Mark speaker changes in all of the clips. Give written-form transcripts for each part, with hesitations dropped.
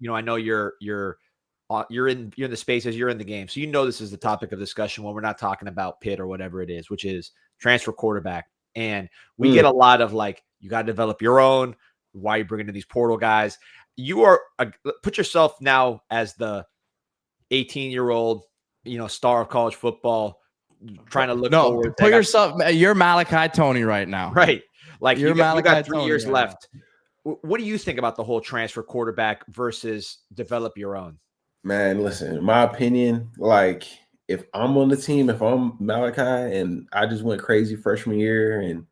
Speaker 1: I know you're in the spaces, you're in the game, so this is the topic of discussion when we're not talking about Pitt or whatever it is, which is transfer quarterback. And we get a lot of like, you got to develop your own. Why are you bringing in these portal guys? You are put yourself now as the 18-year-old, star of college football, trying to look forward.
Speaker 2: Put yourself. You're Malachi Tony right now,
Speaker 1: right? Like you got 3 years
Speaker 2: right
Speaker 1: left. Now. What do you think about the whole transfer quarterback versus develop your own?
Speaker 3: Man, listen, in my opinion, like if I'm on the team, if I'm Malachi and I just went crazy freshman year and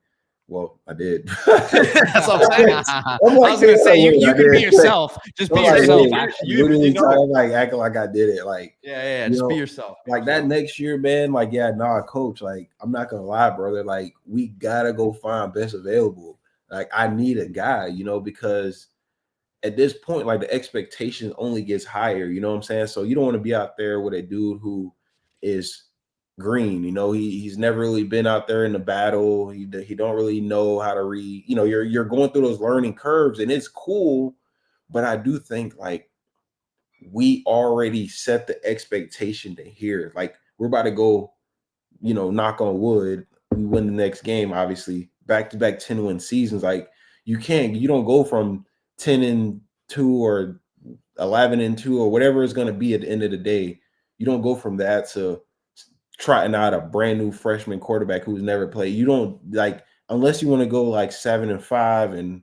Speaker 3: well, I did.
Speaker 2: That's what I'm saying. I was going to say, you can be yourself. Just be yourself.
Speaker 3: You literally like acting like I did it. Like,
Speaker 2: yeah. Just be yourself.
Speaker 3: Like that next year, man, like, coach, like, I'm not going to lie, brother. Like, we got to go find best available. Like, I need a guy, because at this point, like the expectation only gets higher. You know what I'm saying? So you don't want to be out there with a dude who is green. He's never really been out there in the battle. He don't really know how to read. You're going through those learning curves, and it's cool. But I do think like we already set the expectation to here. Like we're about to go, knock on wood. We win the next game, obviously. Back-to-back 10-win seasons. Like you don't go from 10-2 or 11-2 or whatever it's going to be at the end of the day. You don't go from that to trotting out a brand new freshman quarterback who's never played. You don't like, unless you want to go like 7-5 and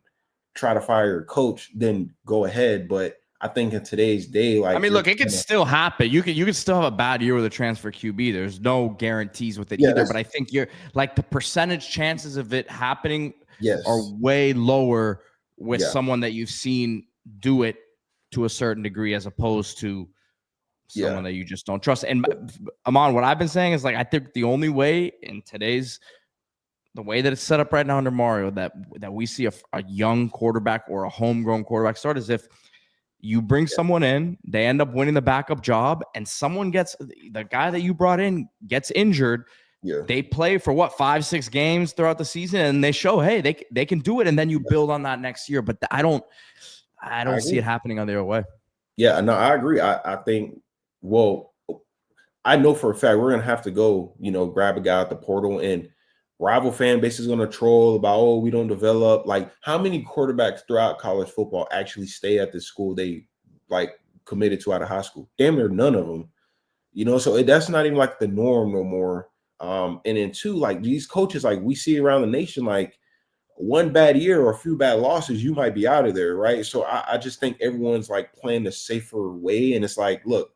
Speaker 3: try to fire your coach, then go ahead. But I think in today's day, like,
Speaker 2: I mean, look, it could still happen. You could still have a bad year with a transfer QB. There's no guarantees with it either. But I think you're like the percentage chances of it happening are way lower with someone that you've seen do it to a certain degree as opposed to someone that you just don't trust. And Amon, what I've been saying is like, I think the only way in the way that it's set up right now under Mario, that we see a young quarterback or a homegrown quarterback start is if you bring someone in, they end up winning the backup job, and someone the guy that you brought in gets injured. Yeah. They play for 5-6 games throughout the season, and they show, hey, they can do it, and then you build on that next year. But I don't see it happening on the other way.
Speaker 3: Yeah, no, I agree. I think, well, I know for a fact we're gonna have to go, grab a guy at the portal, and rival fan base is gonna troll about, we don't develop. Like, how many quarterbacks throughout college football actually stay at the school they like committed to out of high school? Damn near none of them. So that's not even like the norm no more. And then two, like these coaches, like we see around the nation, like one bad year or a few bad losses, you might be out of there, right? So I just think everyone's like playing the safer way. And it's like, look,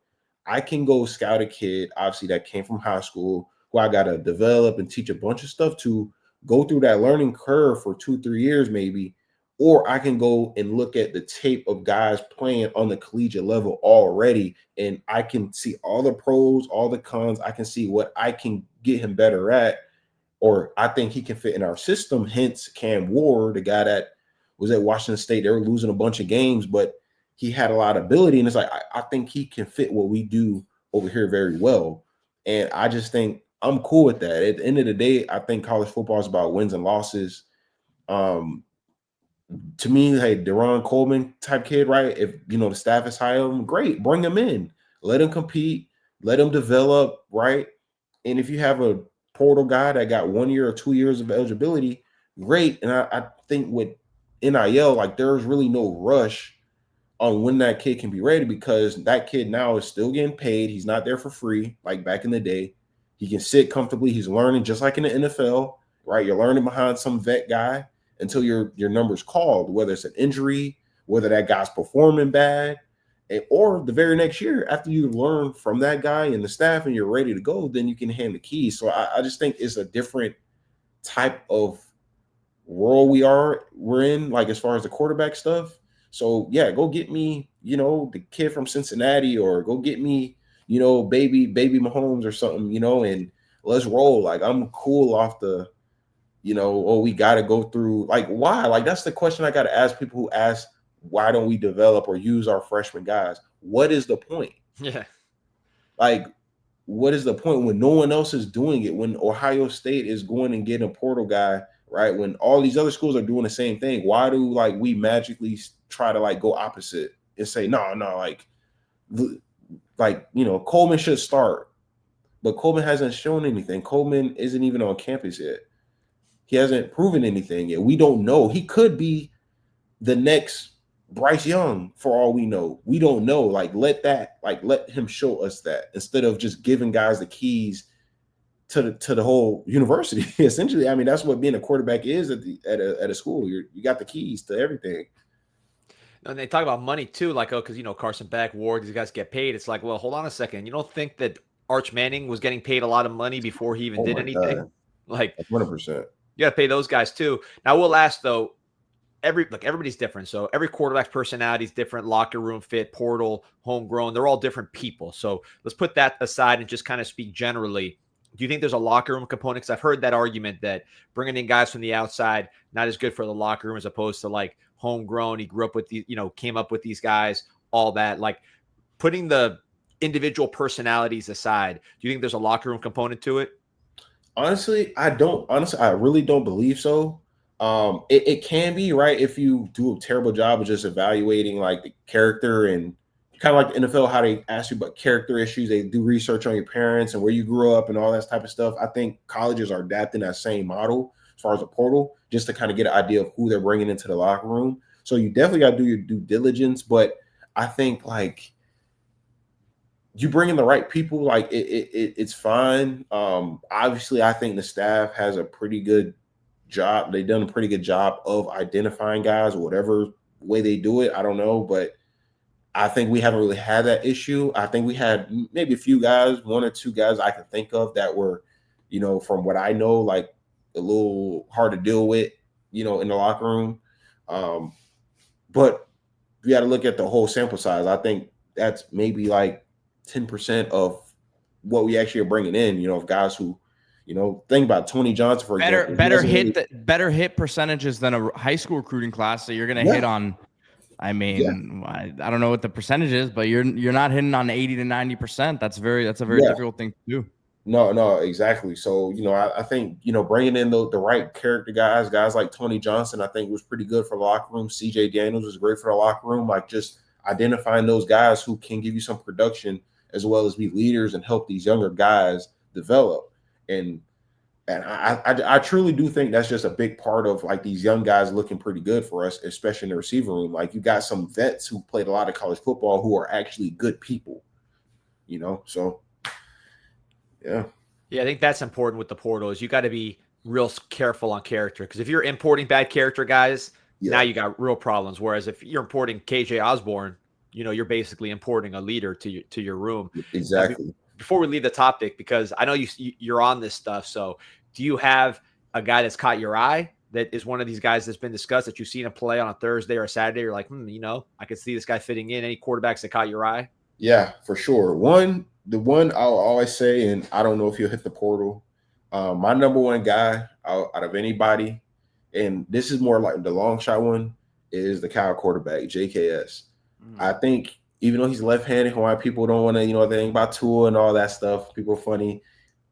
Speaker 3: I can go scout a kid, obviously, that came from high school, who I got to develop and teach a bunch of stuff to go through that learning curve for 2-3 years maybe. Or I can go and look at the tape of guys playing on the collegiate level already, and I can see all the pros, all the cons. I can see what I can get him better at, or I think he can fit in our system. Hence Cam Ward, the guy that was at Washington State. They were losing a bunch of games, but he had a lot of ability. And it's like, I think he can fit what we do over here very well. And I just think I'm cool with that. At the end of the day, I think college football is about wins and losses. To me, hey, Deron Coleman type kid, right? If, the staff is high on him, great. Bring him in. Let him compete. Let him develop, right? And if you have a portal guy that got 1 year or 2 years of eligibility, great. And I think with NIL, like there's really no rush on when that kid can be ready, because that kid now is still getting paid. He's not there for free like back in the day. He can sit comfortably. He's learning just like in the NFL, right? You're learning behind some vet guy until your number's called, whether it's an injury, whether that guy's performing bad, or the very next year after you learn from that guy and the staff and you're ready to go, then you can hand the keys. So I just think it's a different type of world we're in, like as far as the quarterback stuff. So yeah, go get me, the kid from Cincinnati, or go get me, baby Mahomes or something, and let's roll. Like I'm cool off the, we got to go through, like, why? Like, that's the question I got to ask people who ask, why don't we develop or use our freshman guys? What is the point?
Speaker 1: Yeah.
Speaker 3: Like, what is the point when no one else is doing it? When Ohio State is going and getting a portal guy, right? When all these other schools are doing the same thing, why do we magically try to go opposite and say, no, Coleman should start. But Coleman hasn't shown anything. Coleman isn't even on campus yet. He hasn't proven anything yet. We don't know. He could be the next Bryce Young for all we know. We don't know. Let him show us that instead of just giving guys the keys to the whole university. Essentially, I mean, that's what being a quarterback is at a school. You got the keys to everything.
Speaker 1: And they talk about money too, because Carson Beck, Ward, these guys get paid. It's like, well, hold on a second. You don't think that Arch Manning was getting paid a lot of money before he even did anything?
Speaker 3: God. 100%.
Speaker 1: You got to pay those guys too. Now we'll ask though. Everybody's different. So every quarterback's personality is different. Locker room fit, portal, homegrown. They're all different people. So let's put that aside and just kind of speak generally. Do you think there's a locker room component? Because I've heard that argument that bringing in guys from the outside not as good for the locker room as opposed to homegrown. He grew up with came up with these guys, all that. Putting the individual personalities aside, do you think there's a locker room component to it?
Speaker 3: Honestly, I really don't believe so. It can be, right, if you do a terrible job of just evaluating the character, and kind of like the NFL, how they ask you about character issues. They do research on your parents and where you grew up and all that type of stuff. I think colleges are adapting that same model as far as a portal, just to kind of get an idea of who they're bringing into the locker room. So you definitely got to do your due diligence, but I think you bring in the right people, it's fine. Obviously, I think the staff has a pretty good job. They've done a pretty good job of identifying guys, whatever way they do it. I don't know, but I think we haven't really had that issue. I think we had maybe a few guys, one or two guys I can think of that were, from what I know, a little hard to deal with, in the locker room. But you got to look at the whole sample size. I think that's maybe 10% of what we actually are bringing in, of guys who, think about Tony Johnson, for example.
Speaker 2: Better hit percentages than a high school recruiting class. So you're going to hit on, I don't know what the percentage is, but you're not hitting on 80 to 90%. That's a very difficult thing to do.
Speaker 3: No, exactly. So, I think, bringing in the right character guys like Tony Johnson, I think was pretty good for the locker room. CJ Daniels was great for the locker room. Just identifying those guys who can give you some production as well as be leaders and help these younger guys develop. And I truly do think that's just a big part of these young guys looking pretty good for us, especially in the receiver room. You got some vets who played a lot of college football who are actually good people, so yeah.
Speaker 1: Yeah, I think that's important with the portal is you got to be real careful on character, because if you're importing bad character guys, now you got real problems. Whereas if you're importing KJ Osborne, you're basically importing a leader to your room.
Speaker 3: Exactly.
Speaker 1: Now, before we leave the topic, because I know you're on this stuff, so do you have a guy that's caught your eye that is one of these guys that's been discussed that you've seen him play on a Thursday or a Saturday? You're like, I could see this guy fitting in. Any quarterbacks that caught your eye?
Speaker 3: Yeah, for sure. The one I'll always say, and I don't know if you'll hit the portal, my number one guy out of anybody, and this is more like the long shot one, is the Cal quarterback, JKS. I think even though he's left-handed, why people don't want to, think about Tua and all that stuff, people are funny.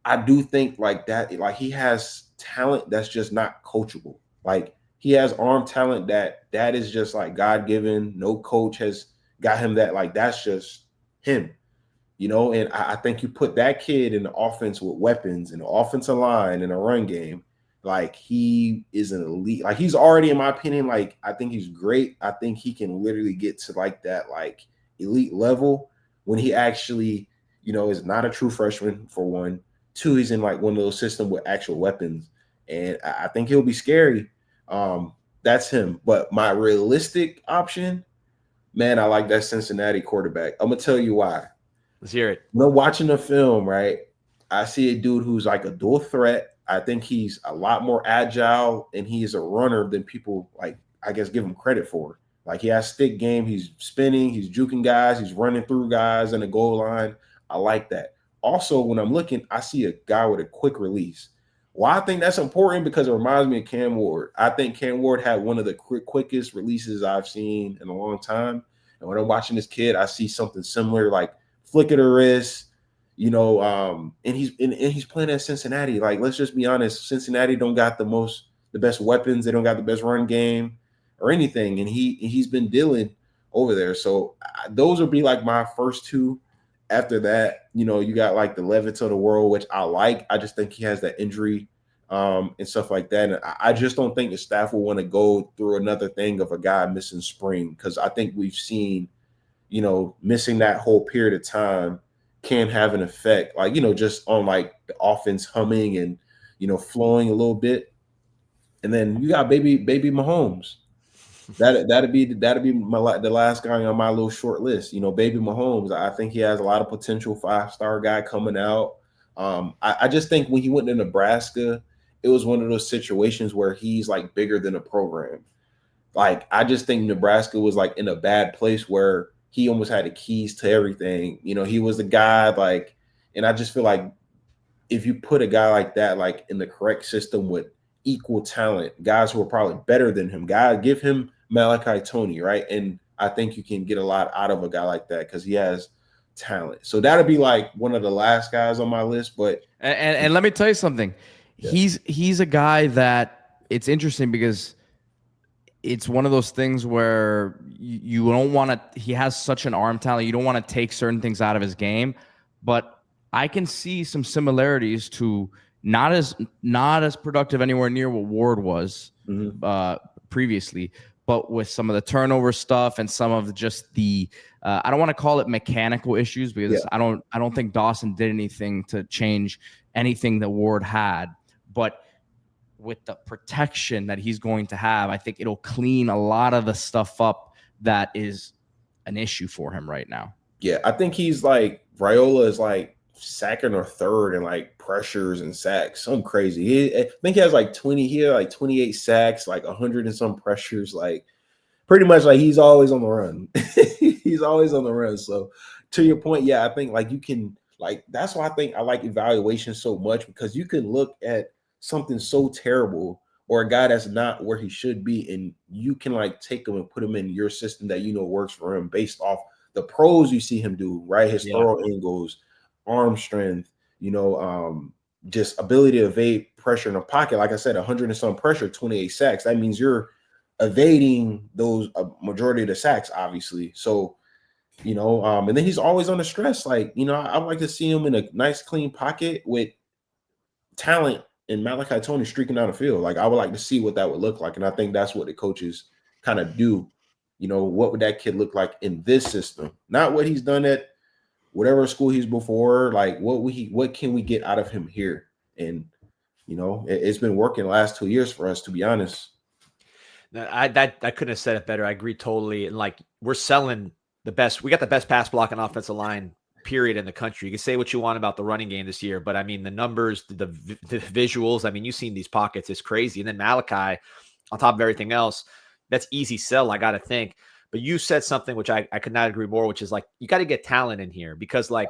Speaker 3: I do think that, he has talent that's just not coachable. He has arm talent that is just God-given. No coach has got him that. That's just him, and I think you put that kid in the offense with weapons and the offensive line and a run game, he is an elite. He's already, in my opinion, I think he's great. I think he can literally get to that elite level when he actually, is not a true freshman, for one. Two, he's in one of those systems with actual weapons, and I think he'll be scary. That's him. But my realistic option, man, I like that Cincinnati quarterback. I'm gonna tell you why.
Speaker 1: Let's hear it.
Speaker 3: When watching the film, right, I see a dude who's a dual threat. I think he's a lot more agile, and he is a runner than people I guess give him credit for. He has stick game. He's spinning. He's juking guys. He's running through guys in the goal line. I like that. Also, when I'm looking, I see a guy with a quick release. Why I think that's important? Because it reminds me of Cam Ward. I think Cam Ward had one of the quickest releases I've seen in a long time. And when I'm watching this kid, I see something similar, flick of the wrist, and he's playing at Cincinnati. Let's just be honest, Cincinnati don't got the best weapons. They don't got the best run game or anything. And he's been dealing over there. So those would be like my first two. After that, you know, you got like the Levitts of the world, which I like. I just think he has that injury and stuff like that. And I just don't think the staff will want to go through another thing of a guy missing spring, because I think we've seen, you know, missing that whole period of time can have an effect, like, you know, just on like the offense humming and, you know, flowing a little bit. And then you got baby Mahomes. That'd be the last guy on my little short list. You know, baby Mahomes. I think he has a lot of potential, 5-star guy coming out. I just think when he went to Nebraska, it was one of those situations where he's like bigger than a program. Like, I just think Nebraska was like in a bad place where he almost had the keys to everything. You know, he was the guy, like, and I just feel like if you put a guy like that, like in the correct system with equal talent, guys who are probably better than him, guys, give him Malachi Tony, right? And I think you can get a lot out of a guy like that because he has talent. So that'd be like one of the last guys on my list. But
Speaker 2: and let me tell you something. Yeah. He's a guy that it's interesting because it's one of those things where you don't want to, he has such an arm talent. You don't want to take certain things out of his game, but I can see some similarities to not as productive anywhere near what Ward was previously, but with some of the turnover stuff and some of just the, I don't want to call it mechanical issues because I don't think Dawson did anything to change anything that Ward had, but with the protection that he's going to have, I think it'll clean a lot of the stuff up that is an issue for him right now.
Speaker 3: Yeah, I think he's like, Raiola is like second or third in like pressures and sacks. Something crazy. I think he has like 28 sacks, like 100 and some pressures. Like, pretty much like he's always on the run. He's always on the run. So to your point, yeah, I think like you can, like, that's why I think I like evaluation so much, because you can look at something so terrible or a guy that's not where he should be, and you can like take him and put him in your system that you know works for him based off the pros you see him do, right? His throw angles, arm strength, you know, just ability to evade pressure in a pocket. Like I said, 100 and some pressure, 28 sacks. That means you're evading those majority of the sacks, obviously. So, you know, and then he's always under stress. Like, you know, I like to see him in a nice clean pocket with talent and Malachi Tony streaking down the field. Like, I would like to see what that would look like. And I think that's what the coaches kind of do. You know, what would that kid look like in this system? Not what he's done at whatever school he's before. Like, what can we get out of him here? And, you know, it's been working the last 2 years for us, to be honest.
Speaker 1: I couldn't have said it better. I agree totally. And like, we're selling the best. We got the best pass block and offensive line period in the country. You can say what you want about the running game this year, but I mean, the numbers, the visuals, I mean, you've seen these pockets, it's crazy. And then Malachi, on top of everything else, that's easy sell, I got to think. But you said something which I could not agree more, which is like, you got to get talent in here, because like,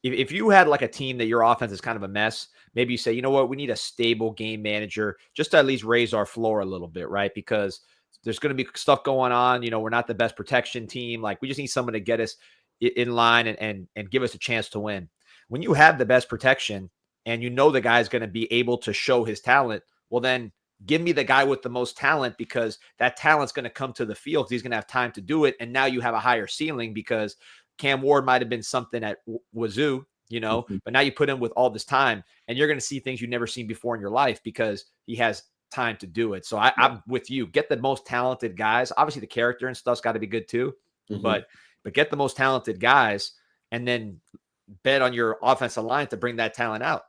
Speaker 1: if you had like a team that your offense is kind of a mess, maybe you say, you know what, we need a stable game manager just to at least raise our floor a little bit, right? Because there's going to be stuff going on. You know, we're not the best protection team. Like, we just need someone to get us in line and give us a chance to win. When you have the best protection and you know the guy's going to be able to show his talent, well, then give me the guy with the most talent, because that talent's going to come to the field. He's going to have time to do it. And now you have a higher ceiling, because Cam Ward might have been something at Wazoo, you know, but now you put him with all this time and you're going to see things you've never seen before in your life because he has time to do it. So I'm with you. Get the most talented guys. Obviously the character and stuff's got to be good too, but get the most talented guys and then bet on your offensive line to bring that talent out.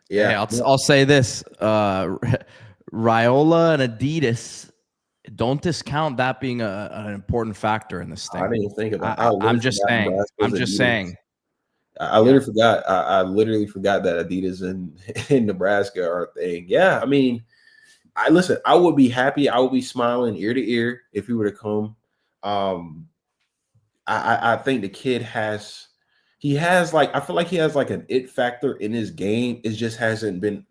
Speaker 2: Yeah. Hey, I'll say this, Raiola and Adidas, don't discount that being an important factor in this thing.
Speaker 3: I didn't think about
Speaker 2: it. I'm just saying.
Speaker 3: I literally forgot. I literally forgot that Adidas in Nebraska are a thing. Yeah, I mean, I would be happy. I would be smiling ear to ear if he were to come. I think the kid I feel like he has like an it factor in his game. It just hasn't been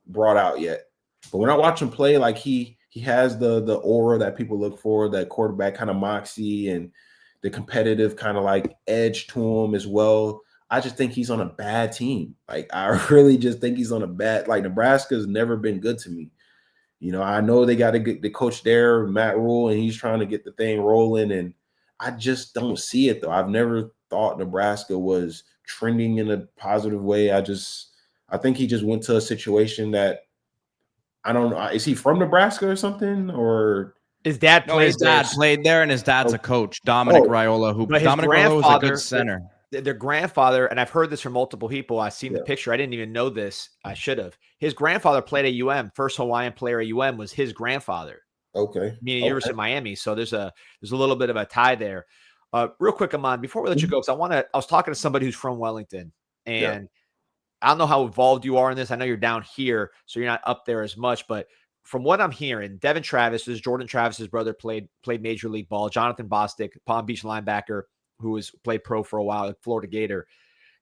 Speaker 3: brought out yet. But when I watch him play, like he has the aura that people look for, that quarterback kind of moxie and the competitive kind of like edge to him as well. I just think he's on a bad team. Like, I really just think he's on a bad, like, Nebraska's never been good to me. You know, I know they got to get the coach there, Matt Rule, and he's trying to get the thing rolling. And I just don't see it, though. I've never thought Nebraska was trending in a positive way. I think he just went to a situation that, I don't know. Is he from Nebraska or something? Or
Speaker 1: his dad played
Speaker 2: played there, and his dad's a coach, Dominic Raiola, Dominic Raiola was a good center.
Speaker 1: Their grandfather, and I've heard this from multiple people. I've seen the picture. I didn't even know this. I should have. His grandfather played at UM. First Hawaiian player at UM was his grandfather.
Speaker 3: Okay.
Speaker 1: Meaning University of Miami. So there's a little bit of a tie there. Real quick, Amon, before we let you go, because I was talking to somebody who's from Wellington, and I don't know how involved you are in this. I know you're down here, so you're not up there as much, but from what I'm hearing, Devin Travis, this is Jordan Travis's brother, played Major League Ball. Jonathan Bostic, Palm Beach linebacker, who has played pro for a while, Florida Gator.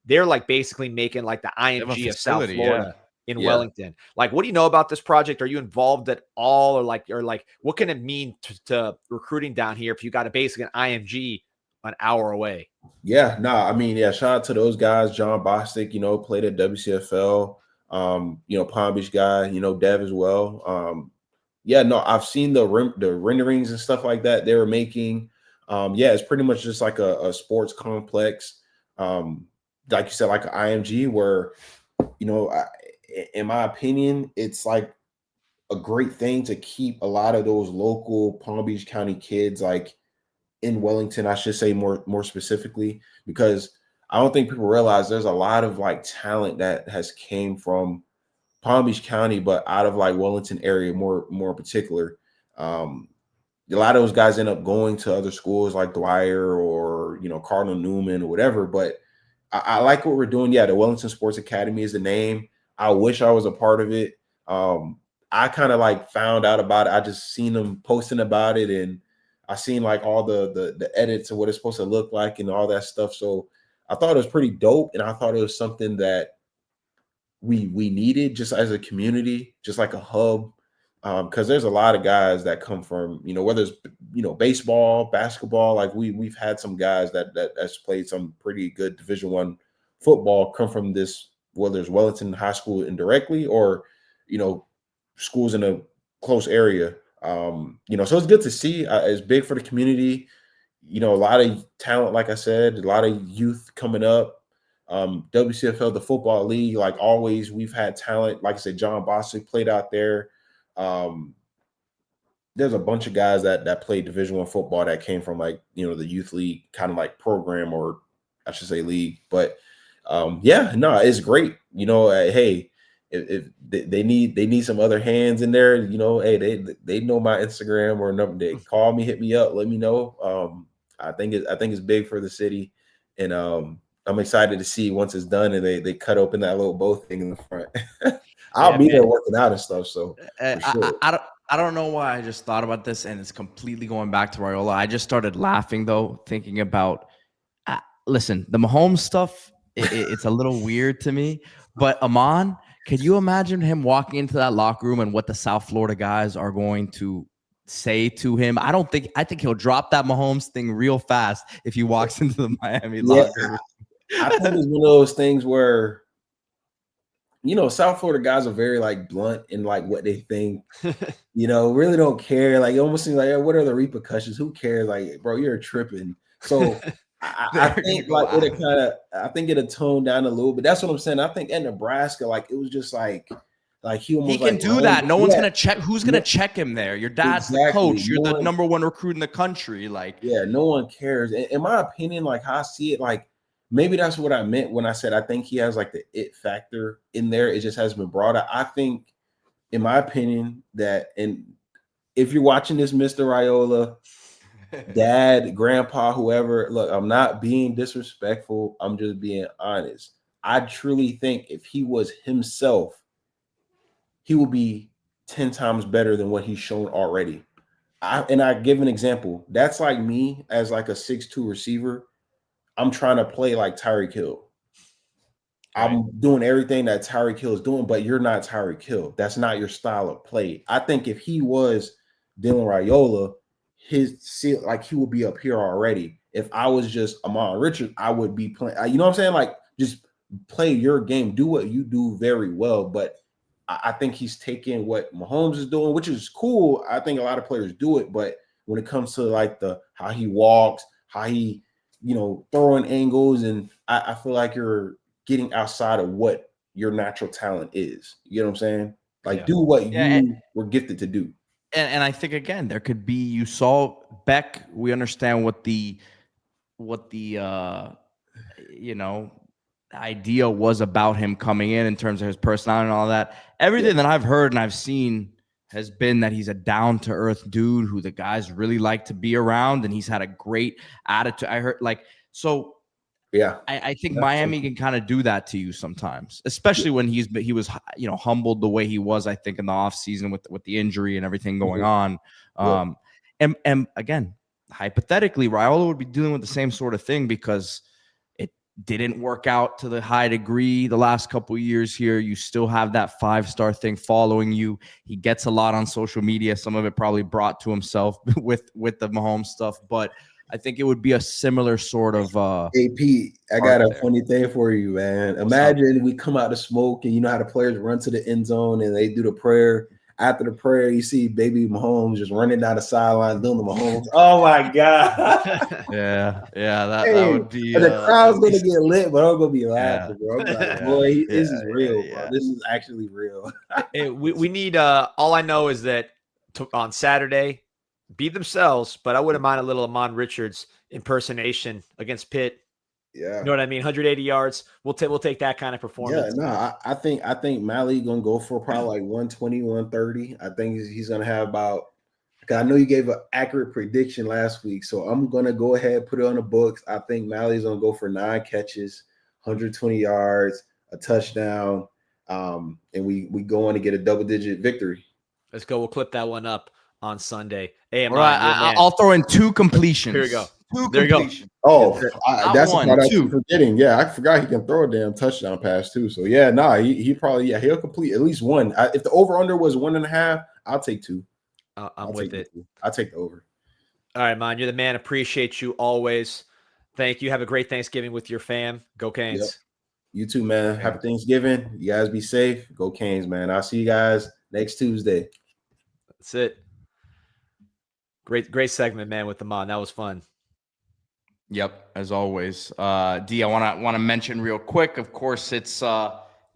Speaker 1: They're like basically making like the IMG of South Florida in Wellington. Like, what do you know about this project? Are you involved at all? Or like what can it mean to recruiting down here if you got a basically an IMG an hour away?
Speaker 3: Yeah, I mean, shout out to those guys. John Bostic, played at WCFL. Palm Beach guy, Dev as well. I've seen the renderings and stuff like that they were making. It's pretty much just like a sports complex. Like you said, like an IMG where, in my opinion, it's like a great thing to keep a lot of those local Palm Beach County kids like in Wellington, I should say more specifically, because I don't think people realize there's a lot of like talent that has came from Palm Beach County, but out of like Wellington area, more in particular. A lot of those guys end up going to other schools like Dwyer or, Cardinal Newman or whatever. But I like what we're doing. Yeah, the Wellington Sports Academy is the name. I wish I was a part of it. I kind of like found out about it. I just seen them posting about it, and I seen like all the edits of what it's supposed to look like and all that stuff. So I thought it was pretty dope, and I thought it was something that we needed just as a community, just like a hub. Because there's a lot of guys that come from, whether it's baseball, basketball, like we've had some guys that's played some pretty good Division I football come from this, whether it's Wellington High School indirectly or schools in a close area. So it's good to see. It's big for the community. A lot of talent, like I said, a lot of youth coming up. WCFL, the football league, like always, we've had talent. Like I said, John Bostic played out there. There's a bunch of guys that played Division I football that came from like, the youth league kind of like program, or I should say league. But it's great. Hey, if they need some other hands in there, hey, they know my Instagram or number. They call me, hit me up, let me know. I think it's big for the city, and I'm excited to see once it's done and they cut open that little bow thing in the front. I'll be there working out and stuff. So sure.
Speaker 2: I don't know why I just thought about this, and it's completely going back to Raiola. I just started laughing though, thinking about listen, the Mahomes stuff. It's a little weird to me, but Amon, could you imagine him walking into that locker room and what the South Florida guys are going to say to him? I think he'll drop that Mahomes thing real fast if he walks into the Miami locker room.
Speaker 3: I think it's one of those things where, South Florida guys are very like blunt in like what they think, really don't care. Like it almost seems like, what are the repercussions? Who cares? Like, bro, you're tripping. So I think like I think it'll tone down a little bit. That's what I'm saying. I think in Nebraska, like it was just like he
Speaker 2: can do that. No one's gonna check. Who's gonna check him there? Your dad's the coach. You're the number one recruit in the country. Like,
Speaker 3: no one cares. In my opinion, like how I see it, like maybe that's what I meant when I said I think he has like the it factor in there. It just hasn't been brought up. I think, in my opinion, that, and if you're watching this, Mr. Raiola, dad, grandpa, whoever, look, I'm not being disrespectful. I'm just being honest. I truly think if he was himself, he will be 10 times better than what he's shown already. I give an example. That's like me as like a 6'2" receiver. I'm trying to play like Tyreek Hill. Right. I'm doing everything that Tyreek Hill is doing, but you're not Tyreek Hill. That's not your style of play. I think if he was Dylan Raiola, he would be up here already. If I was just Amon Richards, I would be playing. You know what I'm saying? Like, just play your game, do what you do very well. But I think he's taking what Mahomes is doing, which is cool. I think a lot of players do it, but when it comes to like how he walks, how he, throwing angles, and I feel like you're getting outside of what your natural talent is. You know what I'm saying? Like do what you were gifted to do.
Speaker 2: And I think again, there could be, you saw Beck. We understand what the idea was about him coming in terms of his personality and all that. Everything that I've heard and I've seen has been that he's a down-to-earth dude who the guys really like to be around, and he's had a great attitude. I heard I think Miami can kind of do that to you sometimes, especially when he was humbled the way he was, I think, in the offseason with the injury and everything going on. And again, hypothetically, Raiola would be dealing with the same sort of thing because it didn't work out to the high degree the last couple of years here. You still have that 5-star thing following you. He gets a lot on social media. Some of it probably brought to himself with the Mahomes stuff, but I think it would be a similar sort of
Speaker 3: Hey Pete, I got a funny thing for you, man. Imagine we come out to smoke and you know how the players run to the end zone and they do the prayer. After the prayer, you see baby Mahomes just running down the sideline doing the Mahomes. Oh my God.
Speaker 2: That would be
Speaker 3: the crowd's gonna get lit, but I'm gonna be laughing, bro. I'm like, boy, this is real, bro. This is actually real.
Speaker 1: we need all I know is that on Saturday, be themselves, but I wouldn't mind a little Amon Richards impersonation against Pitt.
Speaker 3: Yeah,
Speaker 1: you know what I mean. 180 yards. We'll take that kind of performance.
Speaker 3: Yeah, no, I think Mally gonna go for probably like 120, 130. I think he's gonna have about. I know you gave an accurate prediction last week, so I'm gonna go ahead and put it on the books. I think Mally's gonna go for 9 catches, 120 yards, a touchdown, and we go on to get a double-digit victory.
Speaker 1: Let's go. We'll clip that one up on Sunday. Hey,
Speaker 2: I'll throw in 2 completions.
Speaker 1: Here we go.
Speaker 2: 2
Speaker 1: there
Speaker 2: completions.
Speaker 3: Oh, that's the part I keep forgetting. Yeah, I forgot he can throw a damn touchdown pass too. So yeah, he probably he'll complete at least one. If the over under was 1.5, I'll take 2.
Speaker 1: I'm with it.
Speaker 3: I'll take the over.
Speaker 1: All right, man. You're the man. Appreciate you always. Thank you. Have a great Thanksgiving with your fam. Go Canes.
Speaker 3: Yep. You too, man. Happy Thanksgiving. You guys be safe. Go Canes, man. I'll see you guys next Tuesday.
Speaker 1: That's it. Great segment, man, with the Mon. That was fun.
Speaker 2: Yep, as always. D, I want to mention real quick. Of course, it's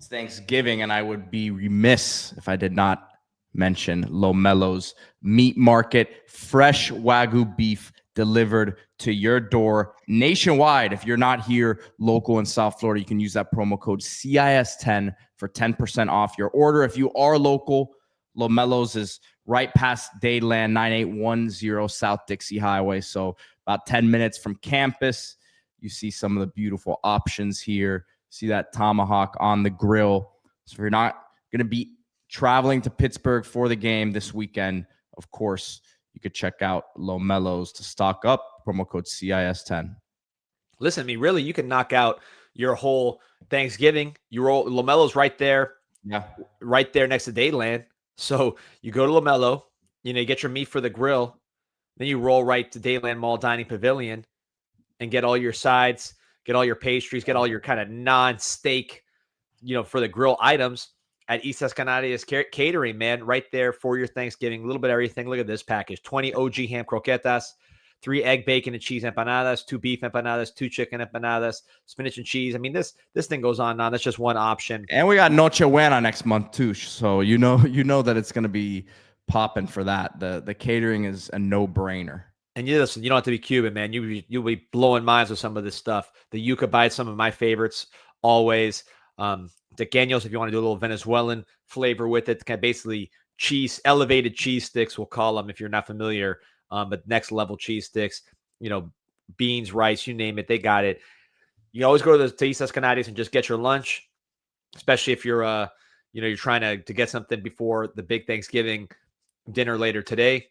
Speaker 2: Thanksgiving, and I would be remiss if I did not mention Lomelo's Meat Market, fresh Wagyu beef delivered to your door nationwide. If you're not here local in South Florida, you can use that promo code CIS10 for 10% off your order. If you are local, Lomelo's is right past Dayland, 9810 South Dixie Highway. So about 10 minutes from campus. You see some of the beautiful options here. See that tomahawk on the grill. So if you're not going to be traveling to Pittsburgh for the game this weekend, of course, you could check out Lomelo's to stock up. Promo code CIS10.
Speaker 1: Listen to me, really, you can knock out your whole Thanksgiving. You roll Lomelo's right there.
Speaker 2: Yeah.
Speaker 1: Right there next to Dayland. So you go to LaMelo, you get your meat for the grill. Then you roll right to Dayland Mall Dining Pavilion and get all your sides, get all your pastries, get all your kind of non-steak, for the grill items at Islas Canarias Catering, man, right there for your Thanksgiving. A little bit of everything. Look at this package. 20 OG ham croquetas, 3 egg, bacon, and cheese empanadas, 2 beef empanadas, 2 chicken empanadas, spinach and cheese. I mean, this thing goes on and on. That's just one option.
Speaker 2: And we got Noche Buena next month too. So you know that it's going to be popping for that. The catering is a no-brainer.
Speaker 1: And listen, you don't have to be Cuban, man. You'll be blowing minds with some of this stuff. The yuca bite, some of my favorites always. Tequeños, if you want to do a little Venezuelan flavor with it, kind of basically elevated cheese sticks, we'll call them if you're not familiar. But next level cheese sticks, beans, rice, you name it, they got it. You always go to the Islas Canarias and just get your lunch, especially if you're you're trying to get something before the big Thanksgiving dinner later today.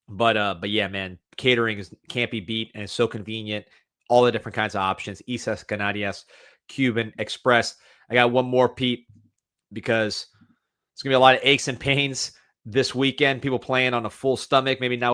Speaker 1: But yeah, man, catering can't be beat, and it's so convenient. All the different kinds of options. Islas Canarias, Cuban Express. I got one more, Pete, because it's gonna be a lot of aches and pains this weekend. People playing on a full stomach, maybe now